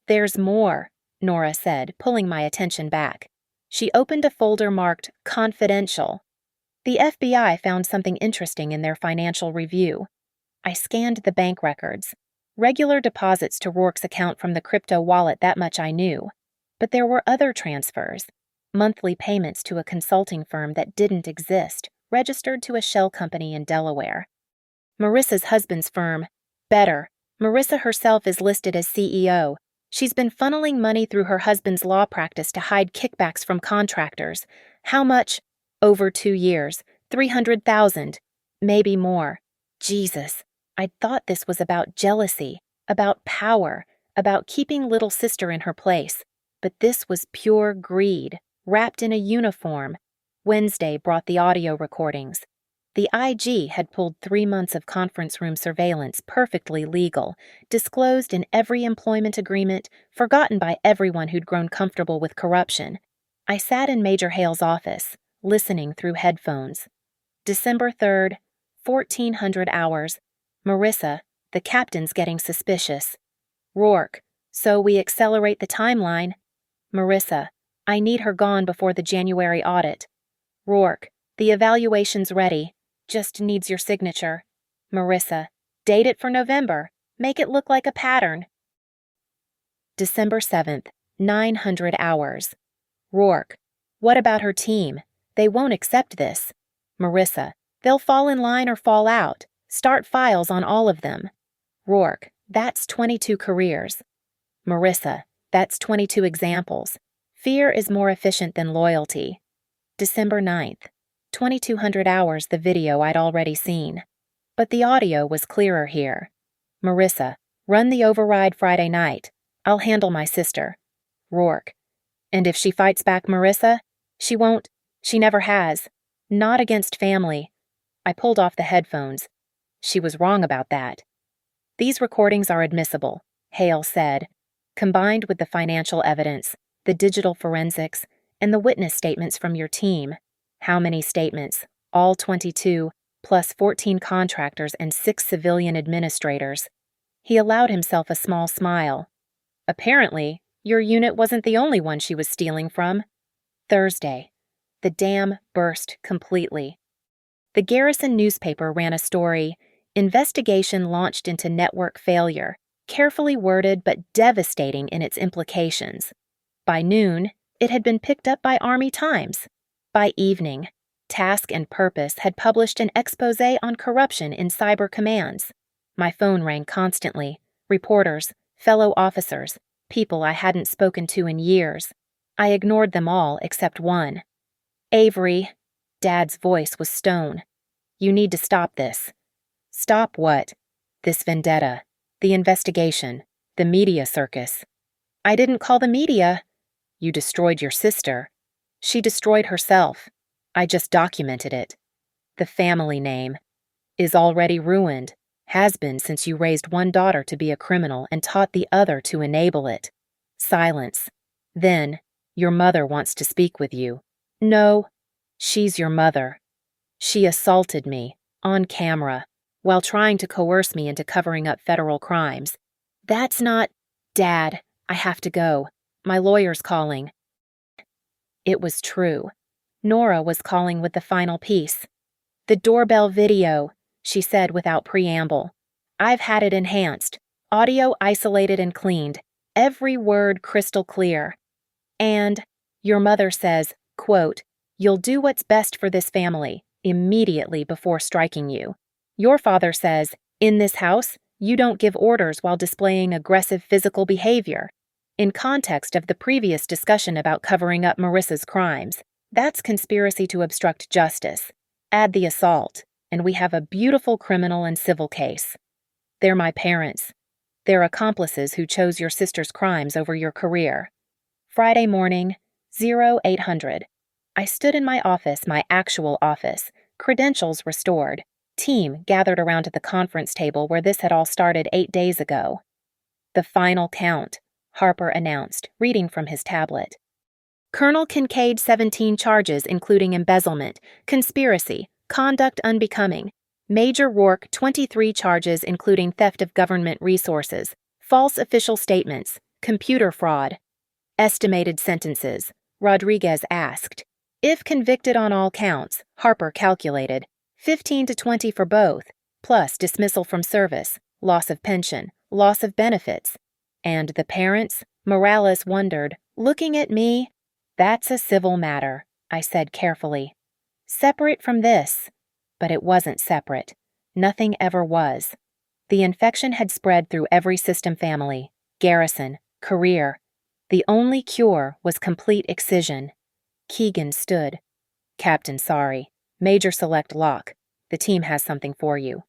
[SPEAKER 1] There's more, Nora said, pulling my attention back. She opened a folder marked Confidential. The FBI found something interesting in their financial review. I scanned the bank records. Regular deposits to Rourke's account from the crypto wallet, that much I knew. But there were other transfers. Monthly payments to a consulting firm that didn't exist, registered to a shell company in Delaware. Marissa's husband's firm, Better. Marissa herself is listed as CEO. She's been funneling money through her husband's law practice to hide kickbacks from contractors. How much? Over 2 years. 300,000. Maybe more. Jesus. I'd thought this was about jealousy, about power, about keeping little sister in her place. But this was pure greed, wrapped in a uniform. Wednesday brought the audio recordings. The IG had pulled 3 months of conference room surveillance, perfectly legal, disclosed in every employment agreement, forgotten by everyone who'd grown comfortable with corruption. I sat in Major Hale's office, listening through headphones. December 3rd, 1400 hours. Marissa, the captain's getting suspicious. Rourke, so we accelerate the timeline. Marissa, I need her gone before the January audit. Rourke, the evaluation's ready. Just needs your signature. Marissa, date it for November. Make it look like a pattern. December 7th, 900 hours. Rourke, what about her team? They won't accept this. Marissa, they'll fall in line or fall out. Start files on all of them. Rourke, that's 22 careers. Marissa, that's 22 examples. Fear is more efficient than loyalty. December 9th, 2200 hours the video I'd already seen. But the audio was clearer here. Marissa, run the override Friday night. I'll handle my sister. Rourke, and if she fights back, Marissa? She won't. She never has. Not against family. I pulled off the headphones. She was wrong about that. These recordings are admissible, Hale said, combined with the financial evidence, the digital forensics, and the witness statements from your team. How many statements? All 22, plus 14 contractors and 6 civilian administrators. He allowed himself a small smile. Apparently, your unit wasn't the only one she was stealing from. Thursday. The dam burst completely. The Garrison newspaper ran a story, Investigation Launched into Network Failure, carefully worded but devastating in its implications. By noon, it had been picked up by Army Times. By evening, Task and Purpose had published an exposé on corruption in cyber commands. My phone rang constantly. Reporters, fellow officers, people I hadn't spoken to in years. I ignored them all except one. Avery, Dad's voice was stone. You need to stop this. Stop what? This vendetta, the investigation, the media circus. I didn't call the media. You destroyed your sister. She destroyed herself. I just documented it. The family name is already ruined, has been since you raised one daughter to be a criminal and taught the other to enable it. Silence. Then, your mother wants to speak with you. No, she's your mother. She assaulted me, on camera, while trying to coerce me into covering up federal crimes. That's not... Dad, I have to go. My lawyer's calling. It was true. Nora was calling with the final piece. The doorbell video, she said without preamble. I've had it enhanced, audio isolated and cleaned, every word crystal clear. And, your mother says, quote, you'll do what's best for this family, immediately before striking you. Your father says, in this house, you don't give orders while displaying aggressive physical behavior. In context of the previous discussion about covering up Marissa's crimes, that's conspiracy to obstruct justice. Add the assault, and we have a beautiful criminal and civil case. They're my parents. They're accomplices who chose your sister's crimes over your career. Friday morning, 0800. I stood in my office, my actual office, credentials restored, team gathered around at the conference table where this had all started 8 days ago. The final count, Harper announced, reading from his tablet. Colonel Kincaid 17 charges including embezzlement, conspiracy, conduct unbecoming. Major Rourke 23 charges including theft of government resources, false official statements, computer fraud. Estimated sentences, Rodriguez asked. If convicted on all counts, Harper calculated, 15 to 20 for both, plus dismissal from service, loss of pension, loss of benefits. And the parents? Morales wondered, looking at me. That's a civil matter, I said carefully. Separate from this. But it wasn't separate. Nothing ever was. The infection had spread through every system family, garrison, career. The only cure was complete excision. Keegan stood. Captain, sorry. Major Select Lock. The team has something for you.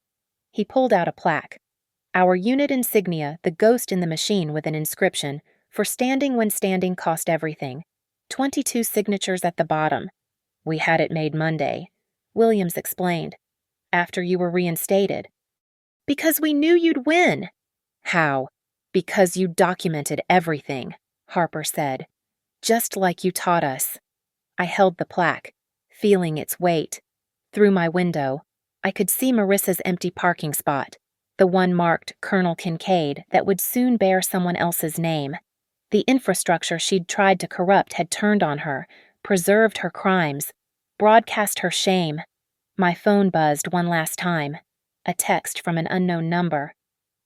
[SPEAKER 1] He pulled out a plaque. Our unit insignia, the ghost in the machine with an inscription, for standing when standing cost everything. 22 signatures at the bottom. We had it made Monday. Williams explained. After you were reinstated. Because we knew you'd win. How? Because you documented everything, Harper said. Just like you taught us. I held the plaque, feeling its weight. Through my window, I could see Marissa's empty parking spot, the one marked Colonel Kincaid that would soon bear someone else's name. The infrastructure she'd tried to corrupt had turned on her, preserved her crimes, broadcast her shame. My phone buzzed one last time, a text from an unknown number,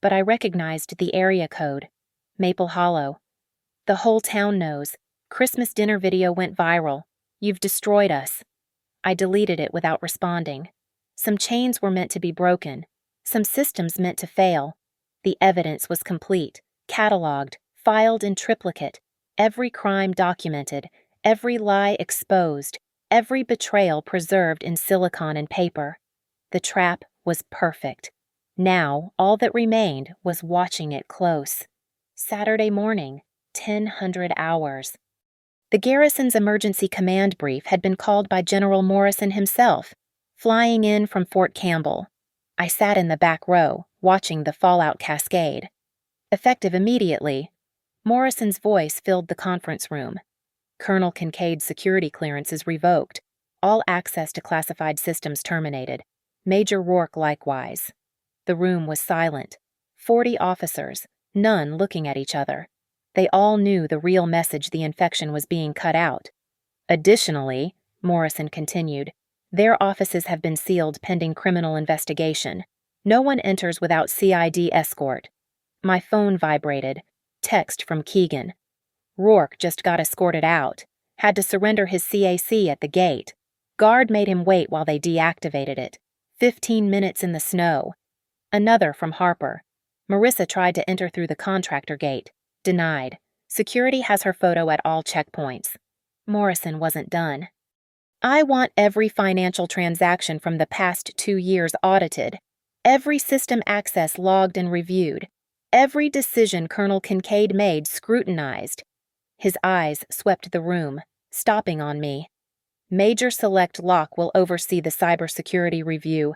[SPEAKER 1] but I recognized the area code, Maple Hollow. The whole town knows. Christmas dinner video went viral. You've destroyed us. I deleted it without responding. Some chains were meant to be broken, some systems meant to fail. The evidence was complete, cataloged, filed in triplicate, every crime documented, every lie exposed, every betrayal preserved in silicon and paper. The trap was perfect. Now, all that remained was watching it close. Saturday morning, 1000 hours. The garrison's emergency command brief had been called by General Morrison himself, flying in from Fort Campbell. I sat in the back row, watching the fallout cascade. Effective immediately, Morrison's voice filled the conference room. Colonel Kincaid's security clearance is revoked. All access to classified systems terminated. Major Rourke likewise. The room was silent. 40 officers, none looking at each other. They all knew the real message the infection was being cut out. Additionally, Morrison continued, their offices have been sealed pending criminal investigation. No one enters without CID escort. My phone vibrated. Text from Keegan. Rourke just got escorted out. Had to surrender his CAC at the gate. Guard made him wait while they deactivated it. 15 minutes in the snow. Another from Harper. Marissa tried to enter through the contractor gate. Denied. Security has her photo at all checkpoints. Morrison wasn't done. I want every financial transaction from the past 2 years audited. Every system access logged and reviewed. Every decision Colonel Kincaid made scrutinized. His eyes swept the room, stopping on me. Major Select Lock will oversee the cybersecurity review.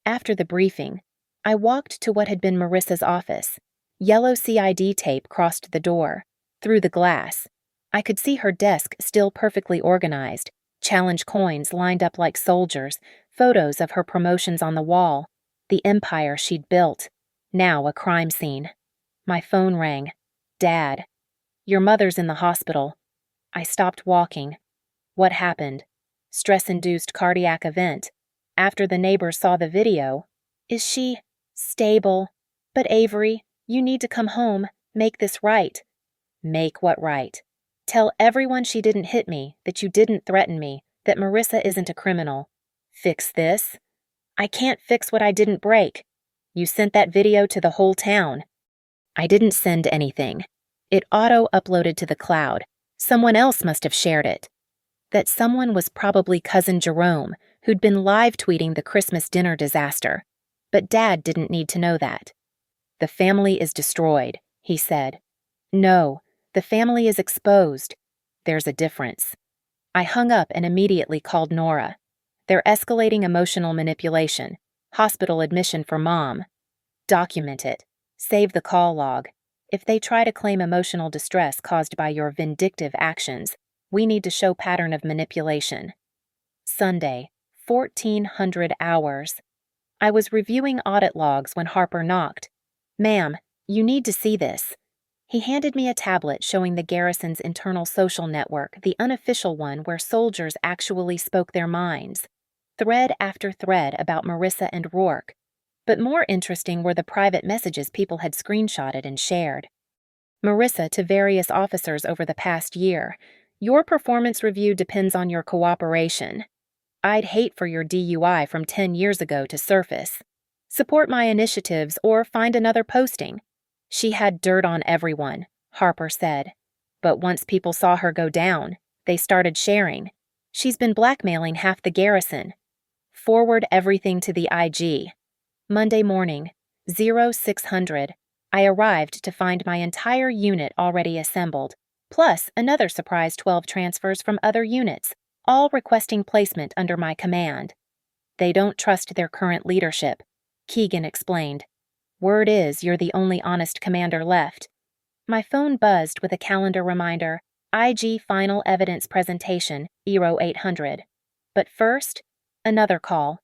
[SPEAKER 1] After the briefing, I walked to what had been Marissa's office. Yellow CID tape crossed the door. Through the glass, I could see her desk still perfectly organized, challenge coins lined up like soldiers, photos of her promotions on the wall, the empire she'd built, now a crime scene. My phone rang. Dad. Your mother's in the hospital. I stopped walking. What happened? Stress-induced cardiac event. After the neighbors saw the video. Is she stable? But Avery, you need to come home, make this right. Make what right? Tell everyone she didn't hit me, that you didn't threaten me, that Marissa isn't a criminal. Fix this? I can't fix what I didn't break. You sent that video to the whole town. I didn't send anything. It auto-uploaded to the cloud. Someone else must have shared it. That someone was probably Cousin Jerome, who'd been live-tweeting the Christmas dinner disaster. But Dad didn't need to know that. The family is destroyed, he said. No, the family is exposed. There's a difference. I hung up and immediately called Nora. They're escalating emotional manipulation. Hospital admission for Mom. Document it. Save the call log. If they try to claim emotional distress caused by your vindictive actions, we need to show pattern of manipulation. Sunday, 1400 hours. I was reviewing audit logs when Harper knocked. "Ma'am, you need to see this." He handed me a tablet showing the garrison's internal social network, the unofficial one where soldiers actually spoke their minds. Thread after thread about Marissa and Rourke. But more interesting were the private messages people had screenshotted and shared. Marissa to various officers over the past year. "Your performance review depends on your cooperation. I'd hate for your DUI from 10 years ago to surface. Support my initiatives or find another posting." She had dirt on everyone, Harper said. But once people saw her go down, they started sharing. "She's been blackmailing half the garrison." Forward everything to the IG. Monday morning, 0600, I arrived to find my entire unit already assembled, plus another surprise 12 transfers from other units, all requesting placement under my command. "They don't trust their current leadership," Keegan explained. "Word is you're the only honest commander left." My phone buzzed with a calendar reminder, IG Final Evidence Presentation, ERO 800. But first, another call.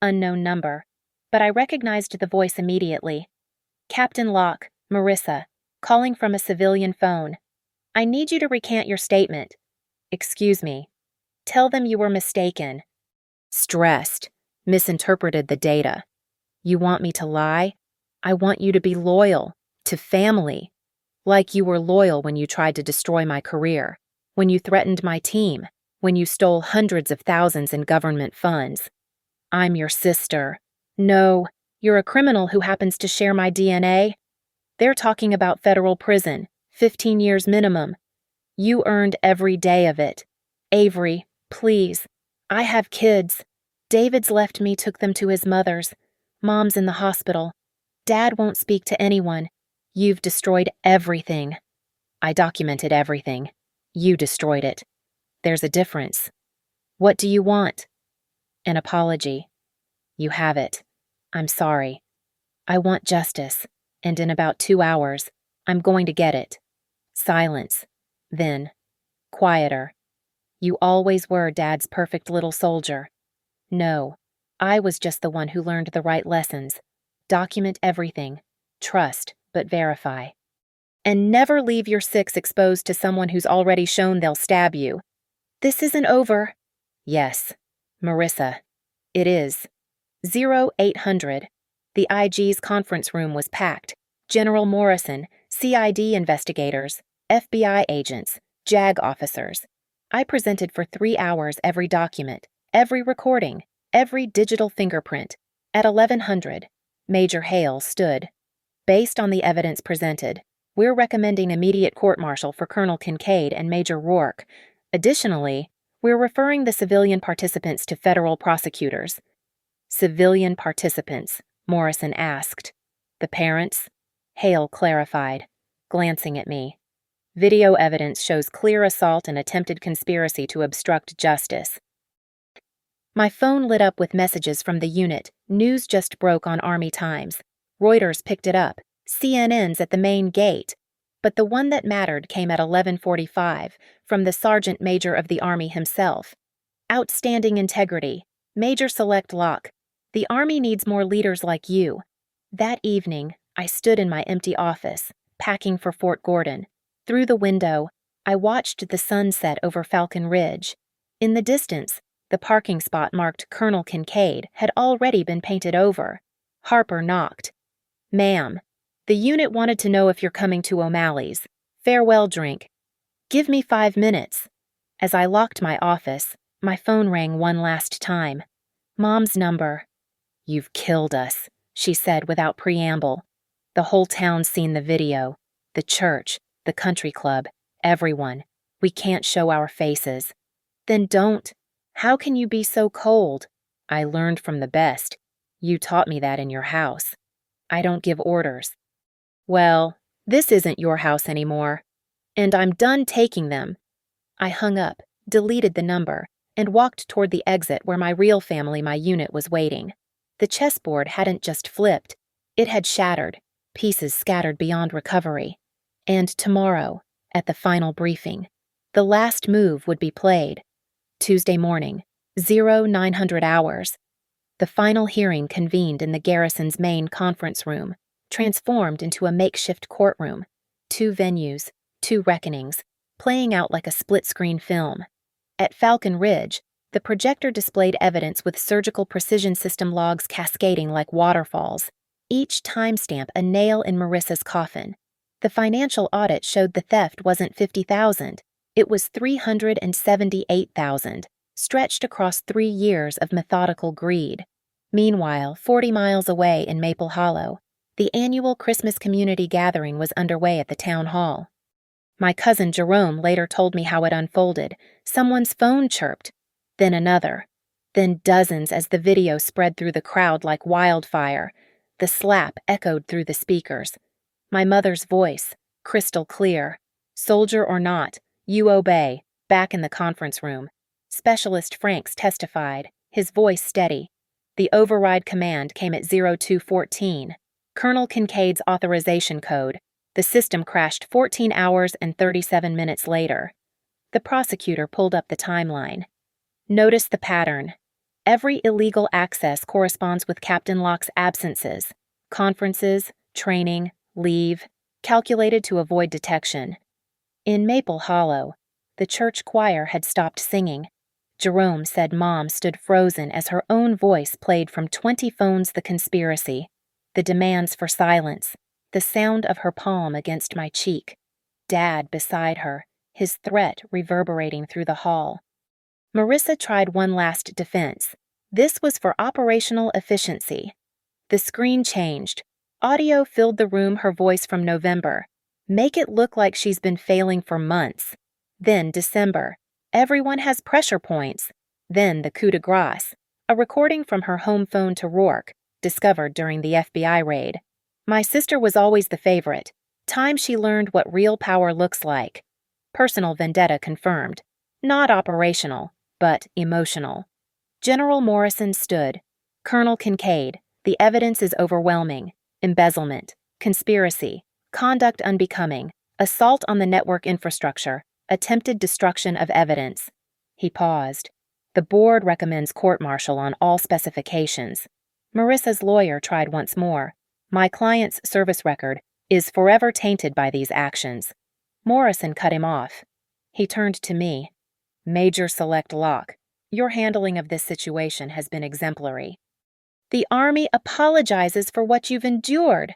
[SPEAKER 1] Unknown number. But I recognized the voice immediately. "Captain Locke, Marissa, calling from a civilian phone. I need you to recant your statement." "Excuse me." "Tell them you were mistaken." Stressed. Misinterpreted the data. "You want me to lie? I want you to be loyal. To family. Like you were loyal when you tried to destroy my career. When you threatened my team. When you stole hundreds of thousands in government funds. I'm your sister. No, you're a criminal who happens to share my DNA. They're talking about federal prison, 15 years minimum. You earned every day of it. Avery, please. I have kids. David's left me, took them to his mother's. Mom's in the hospital. Dad won't speak to anyone. You've destroyed everything." I documented everything. You destroyed it. There's a difference. "What do you want?" "An apology." "You have it. I'm sorry. I want justice, and in about 2 hours, I'm going to get it." Silence. Then, quieter. "You always were Dad's perfect little soldier." "No, I was just the one who learned the right lessons. Document everything. Trust, but verify. And never leave your 6 exposed to someone who's already shown they'll stab you." "This isn't over." "Yes, Marissa, it is." 0800. The IG's conference room was packed. General Morrison, CID investigators, FBI agents, JAG officers. I presented for 3 hours every document, every recording, every digital fingerprint. At 1100, Major Hale stood. "Based on the evidence presented, we're recommending immediate court-martial for Colonel Kincaid and Major Rourke. Additionally, we're referring the civilian participants to federal prosecutors." "Civilian participants," Morrison asked. "The parents?" Hale clarified, glancing at me. "Video evidence shows clear assault and attempted conspiracy to obstruct justice." My phone lit up with messages from the unit. News just broke on Army Times. Reuters picked it up. CNN's at the main gate. But the one that mattered came at 11:45 from the Sergeant Major of the Army himself. "Outstanding integrity. Major Select Locke. The Army needs more leaders like you." That evening, I stood in my empty office, packing for Fort Gordon. Through the window, I watched the sun set over Falcon Ridge. In the distance, the parking spot marked Colonel Kincaid had already been painted over. Harper knocked. "Ma'am, the unit wanted to know if you're coming to O'Malley's. Farewell drink." "Give me 5 minutes." As I locked my office, my phone rang one last time. Mom's number. "You've killed us," she said without preamble. "The whole town's seen the video. The church, the country club, everyone. We can't show our faces." "Then don't. How can you be so cold?" "I learned from the best. You taught me that in your house." "I don't give orders." "Well, this isn't your house anymore. And I'm done taking them." I hung up, deleted the number, and walked toward the exit where my real family, my unit, was waiting. The chessboard hadn't just flipped. It had shattered, pieces scattered beyond recovery. And tomorrow, at the final briefing, the last move would be played. Tuesday morning, 0900 hours. The final hearing convened in the garrison's main conference room, transformed into a makeshift courtroom. 2 venues, 2 reckonings, playing out like a split-screen film. At Falcon Ridge, the projector displayed evidence with surgical precision system logs cascading like waterfalls, each timestamp a nail in Marissa's coffin. The financial audit showed the theft wasn't $50,000, it was $378,000, stretched across 3 years of methodical greed. Meanwhile, 40 miles away in Maple Hollow, the annual Christmas community gathering was underway at the town hall. My cousin Jerome later told me how it unfolded. Someone's phone chirped, then another, then dozens as the video spread through the crowd like wildfire. The slap echoed through the speakers. My mother's voice, crystal clear. Soldier or not, you obey, back in the conference room. Specialist Franks testified, his voice steady. The override command came at 0214. Colonel Kincaid's authorization code. The system crashed 14 hours and 37 minutes later. The prosecutor pulled up the timeline. Notice the pattern. Every illegal access corresponds with Captain Locke's absences, conferences, training, leave, calculated to avoid detection. In Maple Hollow, the church choir had stopped singing. Jerome said Mom stood frozen as her own voice played from 20 phones the conspiracy, the demands for silence, the sound of her palm against my cheek, Dad beside her, his threat reverberating through the hall. Marissa tried one last defense. This was for operational efficiency. The screen changed. Audio filled the room, her voice from November. Make it look like she's been failing for months. Then December. Everyone has pressure points. Then the coup de grace. A recording from her home phone to Rourke, discovered during the FBI raid. My sister was always the favorite. Time she learned what real power looks like. Personal vendetta confirmed. Not operational, but emotional. General Morrison stood. Colonel Kincaid, the evidence is overwhelming. Embezzlement, conspiracy, conduct unbecoming, assault on the network infrastructure, attempted destruction of evidence. He paused. The board recommends court-martial on all specifications. Marissa's lawyer tried once more. My client's service record is forever tainted by these actions. Morrison cut him off. He turned to me. Major Select Locke, your handling of this situation has been exemplary. The Army apologizes for what you've endured.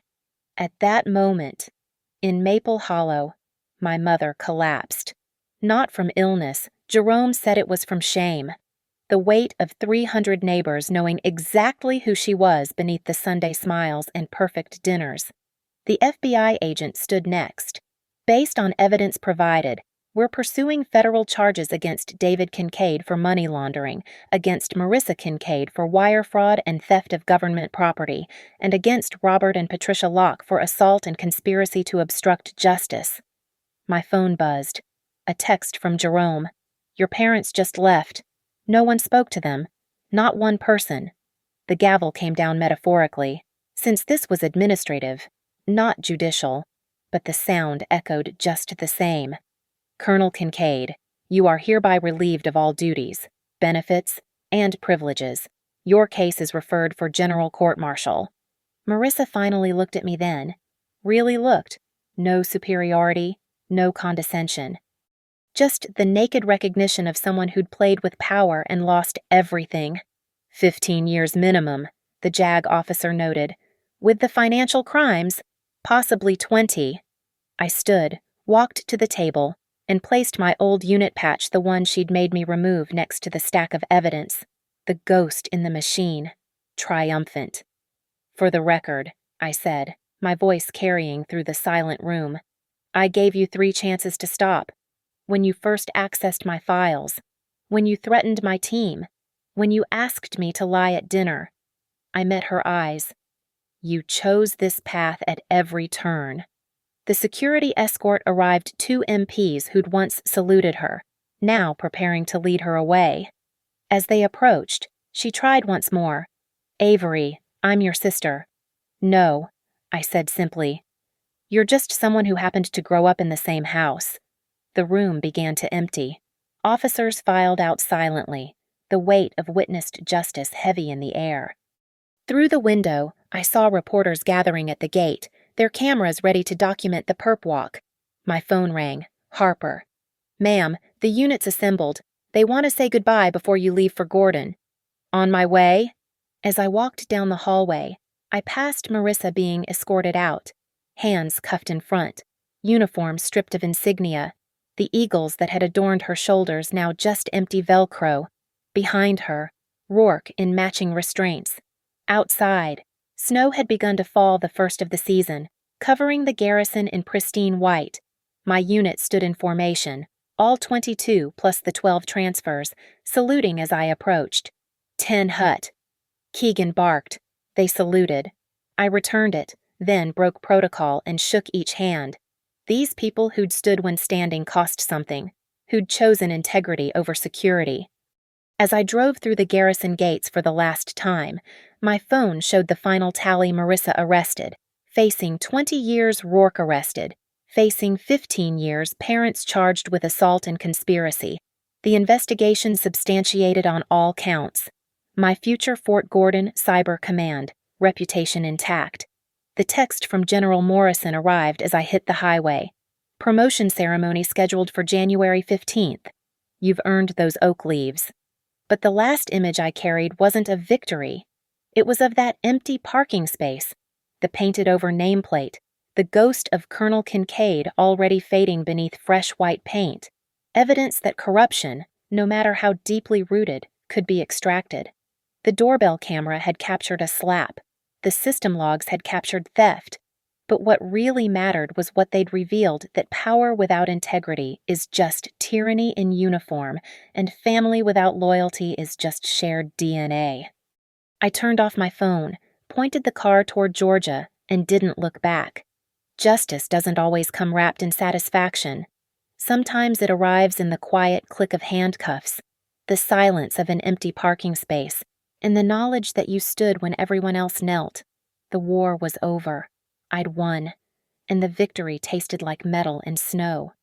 [SPEAKER 1] At that moment, in Maple Hollow, my mother collapsed. Not from illness, Jerome said it was from shame. The weight of 300 neighbors knowing exactly who she was beneath the Sunday smiles and perfect dinners. The FBI agent stood next. Based on evidence provided, we're pursuing federal charges against David Kincaid for money laundering, against Marissa Kincaid for wire fraud and theft of government property, and against Robert and Patricia Locke for assault and conspiracy to obstruct justice. My phone buzzed. A text from Jerome. Your parents just left. No one spoke to them. Not one person. The gavel came down metaphorically, since this was administrative, not judicial, but the sound echoed just the same. Colonel Kincaid, you are hereby relieved of all duties, benefits, and privileges. Your case is referred for general court-martial. Marissa finally looked at me then. Really looked. No superiority, no condescension. Just the naked recognition of someone who'd played with power and lost everything. 15 years minimum, the JAG officer noted. With the financial crimes, possibly 20. I stood, walked to the table, and placed my old unit patch, the one she'd made me remove, next to the stack of evidence. The ghost in the machine. Triumphant. For the record, I said, my voice carrying through the silent room. I gave you 3 chances to stop. When you first accessed my files. When you threatened my team. When you asked me to lie at dinner. I met her eyes. You chose this path at every turn. The security escort arrived 2 MPs who'd once saluted her, now preparing to lead her away. As they approached, she tried once more. Avery, I'm your sister. No, I said simply. You're just someone who happened to grow up in the same house." The room began to empty. Officers filed out silently, the weight of witnessed justice heavy in the air. Through the window, I saw reporters gathering at the gate, their cameras ready to document the perp walk. My phone rang. Harper. "Ma'am, the unit's assembled. They want to say goodbye before you leave for Gordon." "On my way?" As I walked down the hallway, I passed Marissa being escorted out, hands cuffed in front, uniform stripped of insignia, the eagles that had adorned her shoulders now just empty Velcro. Behind her, Rourke in matching restraints. Outside, snow had begun to fall the first of the season, covering the garrison in pristine white. My unit stood in formation, all 22 plus the 12 transfers, saluting as I approached. 10 Hut. Keegan barked. They saluted. I returned it, then broke protocol and shook each hand. These people who'd stood when standing cost something, who'd chosen integrity over security. As I drove through the garrison gates for the last time, my phone showed the final tally: Marissa arrested, facing 20 years Rourke arrested, facing 15 years parents charged with assault and conspiracy. The investigation substantiated on all counts. My future Fort Gordon Cyber Command, reputation intact. The text from General Morrison arrived as I hit the highway. Promotion ceremony scheduled for January 15th. You've earned those oak leaves. But the last image I carried wasn't of victory. It was of that empty parking space, the painted-over nameplate, the ghost of Colonel Kincaid already fading beneath fresh white paint, evidence that corruption, no matter how deeply rooted, could be extracted. The doorbell camera had captured a slap. The system logs had captured theft. But what really mattered was what they'd revealed: that power without integrity is just tyranny in uniform, and family without loyalty is just shared DNA. I turned off my phone, pointed the car toward Georgia, and didn't look back. Justice doesn't always come wrapped in satisfaction. Sometimes it arrives in the quiet click of handcuffs, the silence of an empty parking space, and the knowledge that you stood when everyone else knelt. The war was over. I'd won, and the victory tasted like metal and snow.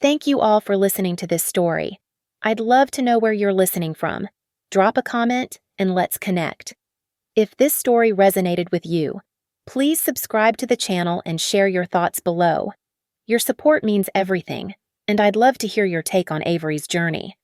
[SPEAKER 1] Thank you all for listening to this story. I'd love to know where you're listening from. Drop a comment and let's connect. If this story resonated with you, please subscribe to the channel and share your thoughts below. Your support means everything, and I'd love to hear your take on Avery's journey.